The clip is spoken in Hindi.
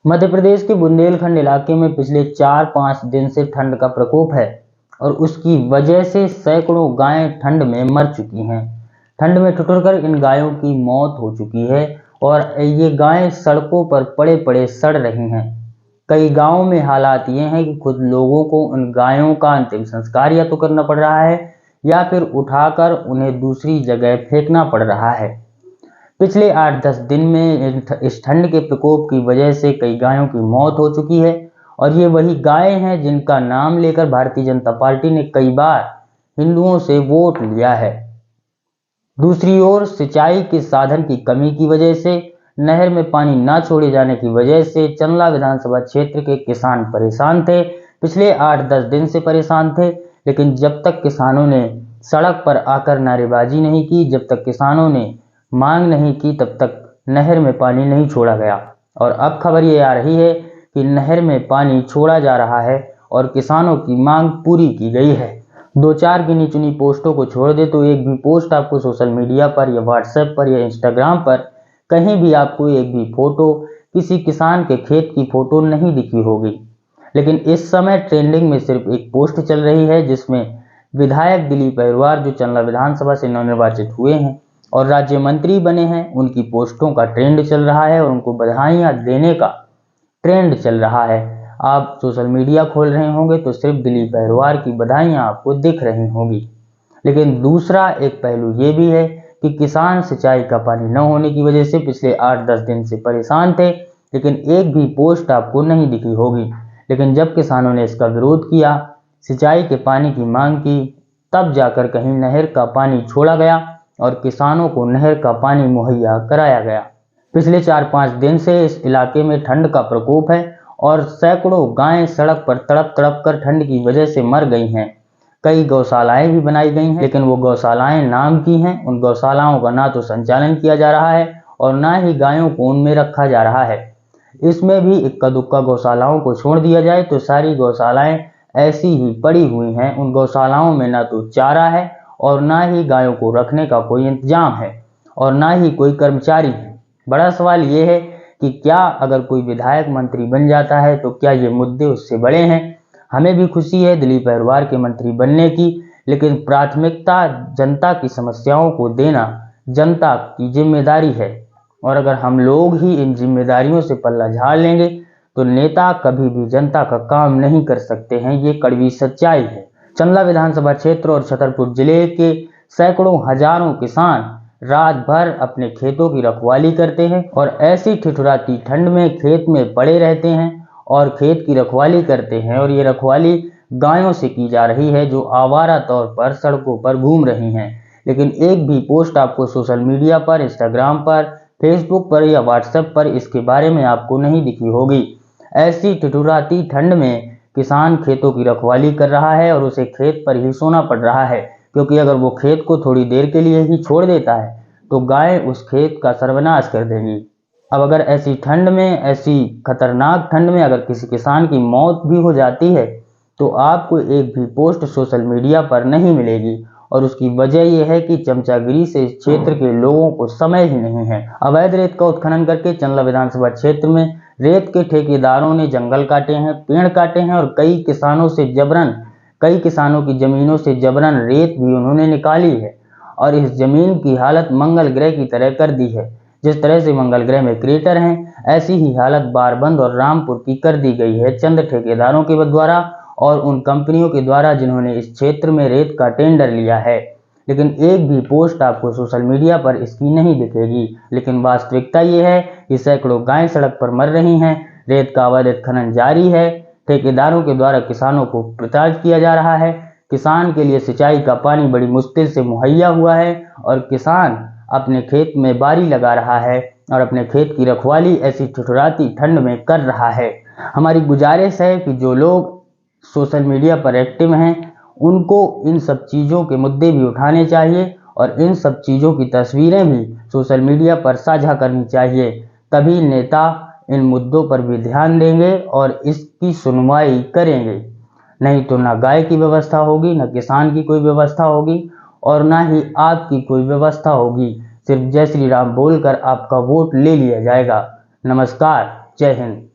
मध्य प्रदेश के बुंदेलखंड इलाके में पिछले 4-5 दिन से ठंड का प्रकोप है और उसकी वजह से सैकड़ों गायें ठंड में मर चुकी हैं। ठंड में ठिठुरकर इन गायों की मौत हो चुकी है और ये गायें सड़कों पर पड़े पड़े सड़ रही हैं। कई गांवों में हालात ये हैं कि खुद लोगों को उन गायों का अंतिम संस्कार या तो करना पड़ रहा है या फिर उठाकर उन्हें दूसरी जगह फेंकना पड़ रहा है। पिछले 8-10 दिन में इस ठंड के प्रकोप की वजह से कई गायों की मौत हो चुकी है और ये वही गायें हैं जिनका नाम लेकर भारतीय जनता पार्टी ने कई बार हिंदुओं से वोट लिया है। दूसरी ओर सिंचाई के साधन की कमी की वजह से, नहर में पानी न छोड़े जाने की वजह से चंदला विधानसभा क्षेत्र के किसान परेशान थे। पिछले 8-10 दिन से परेशान थे, लेकिन जब तक किसानों ने सड़क पर आकर नारेबाजी नहीं की, जब तक किसानों ने मांग नहीं की, तब तक नहर में पानी नहीं छोड़ा गया। और अब खबर ये आ रही है कि नहर में पानी छोड़ा जा रहा है और किसानों की मांग पूरी की गई है। 2-4 गिनी चुनी पोस्टों को छोड़ दे तो एक भी पोस्ट आपको सोशल मीडिया पर या व्हाट्सएप पर या इंस्टाग्राम पर कहीं भी आपको एक भी फोटो किसी किसान के खेत की फोटो नहीं दिखी होगी। लेकिन इस समय ट्रेंडिंग में सिर्फ एक पोस्ट चल रही है जिसमें विधायक दिलीप अहिरवार, जो चंदला विधानसभा से नवनिर्वाचित हुए हैं और राज्य मंत्री बने हैं, उनकी पोस्टों का ट्रेंड चल रहा है और उनको बधाइयां देने का ट्रेंड चल रहा है। आप सोशल मीडिया खोल रहे होंगे तो सिर्फ दिलीप अहिरवार की बधाइयां आपको दिख रही होंगी। लेकिन दूसरा एक पहलू ये भी है कि किसान सिंचाई का पानी न होने की वजह से पिछले 8-10 दिन से परेशान थे, लेकिन एक भी पोस्ट आपको नहीं दिखी होगी। लेकिन जब किसानों ने इसका विरोध किया, सिंचाई के पानी की मांग की, तब जाकर कहीं नहर का पानी छोड़ा गया और किसानों को नहर का पानी मुहैया कराया गया। पिछले 4-5 दिन से इस इलाके में ठंड का प्रकोप है और सैकड़ों गायें सड़क पर तड़प तड़प कर ठंड की वजह से मर गई हैं। कई गौशालाएं भी बनाई गई हैं, लेकिन वो गौशालाएं नाम की हैं। उन गौशालाओं का ना तो संचालन किया जा रहा है और ना ही गायों को उनमें रखा जा रहा है। इसमें भी इक्का दुक्का गौशालाओं को छोड़ दिया जाए तो सारी गौशालाएं ऐसी ही पड़ी हुई हैं। उन गौशालाओं में ना तो चारा है और ना ही गायों को रखने का कोई इंतजाम है और ना ही कोई कर्मचारी है। बड़ा सवाल ये है कि क्या अगर कोई विधायक मंत्री बन जाता है तो क्या ये मुद्दे उससे बड़े हैं? हमें भी खुशी है दिलीप अहिरवार के मंत्री बनने की, लेकिन प्राथमिकता जनता की समस्याओं को देना जनता की जिम्मेदारी है और अगर हम लोग ही इन जिम्मेदारियों से पल्ला झाड़ लेंगे तो नेता कभी भी जनता का काम नहीं कर सकते हैं। ये कड़वी सच्चाई है। चंदला विधानसभा क्षेत्र और छतरपुर जिले के सैकड़ों हजारों किसान रात भर अपने खेतों की रखवाली करते हैं और ऐसी ठिठुराती ठंड में खेत में पड़े रहते हैं और खेत की रखवाली करते हैं और ये रखवाली गायों से की जा रही है जो आवारा तौर पर सड़कों पर घूम रही हैं। लेकिन एक भी पोस्ट आपको सोशल मीडिया पर, इंस्टाग्राम पर, फेसबुक पर या व्हाट्सएप पर इसके बारे में आपको नहीं दिखी होगी। ऐसी ठिठुराती ठंड में किसान खेतों की रखवाली कर रहा है और उसे खेत पर ही सोना पड़ रहा है, क्योंकि अगर वो खेत को थोड़ी देर के लिए ही छोड़ देता है तो गाय उस खेत का सर्वनाश कर देंगी। अब अगर ऐसी ठंड में, ऐसी खतरनाक ठंड में अगर किसी किसान की मौत भी हो जाती है तो आपको एक भी पोस्ट सोशल मीडिया पर नहीं मिलेगी और उसकी वजह यह है कि चमचागिरी से इस क्षेत्र के लोगों को समय ही नहीं है। अवैध रेत का उत्खनन करके चंदला विधानसभा क्षेत्र में रेत के ठेकेदारों ने जंगल काटे हैं, पेड़ काटे हैं और कई किसानों की जमीनों से जबरन रेत भी उन्होंने निकाली है और इस जमीन की हालत मंगल ग्रह की तरह कर दी है। जिस तरह से मंगल ग्रह में क्रेटर हैं, ऐसी ही हालत बारबंद और रामपुर की कर दी गई है चंद ठेकेदारों के द्वारा और उन कंपनियों के द्वारा जिन्होंने इस क्षेत्र में रेत का टेंडर लिया है। लेकिन एक भी पोस्ट आपको सोशल मीडिया पर इसकी नहीं दिखेगी। लेकिन वास्तविकता ये है कि सैकड़ों गायें सड़क पर मर रही हैं, रेत का अवैध उत्खनन जारी है, ठेकेदारों के द्वारा किसानों को प्रताड़ित किया जा रहा है, किसान के लिए सिंचाई का पानी बड़ी मुश्किल से मुहैया हुआ है और किसान अपने खेत में बारी लगा रहा है और अपने खेत की रखवाली ऐसी ठिठुराती ठंड में कर रहा है। हमारी गुजारिश है कि जो लोग सोशल मीडिया पर एक्टिव हैं उनको इन सब चीज़ों के मुद्दे भी उठाने चाहिए और इन सब चीज़ों की तस्वीरें भी सोशल मीडिया पर साझा करनी चाहिए। तभी नेता इन मुद्दों पर भी ध्यान देंगे और इसकी सुनवाई करेंगे। नहीं तो ना गाय की व्यवस्था होगी, ना किसान की कोई व्यवस्था होगी और ना ही आपकी कोई व्यवस्था होगी। सिर्फ जय श्री राम बोलकर आपका वोट ले लिया जाएगा। नमस्कार, जय हिंद।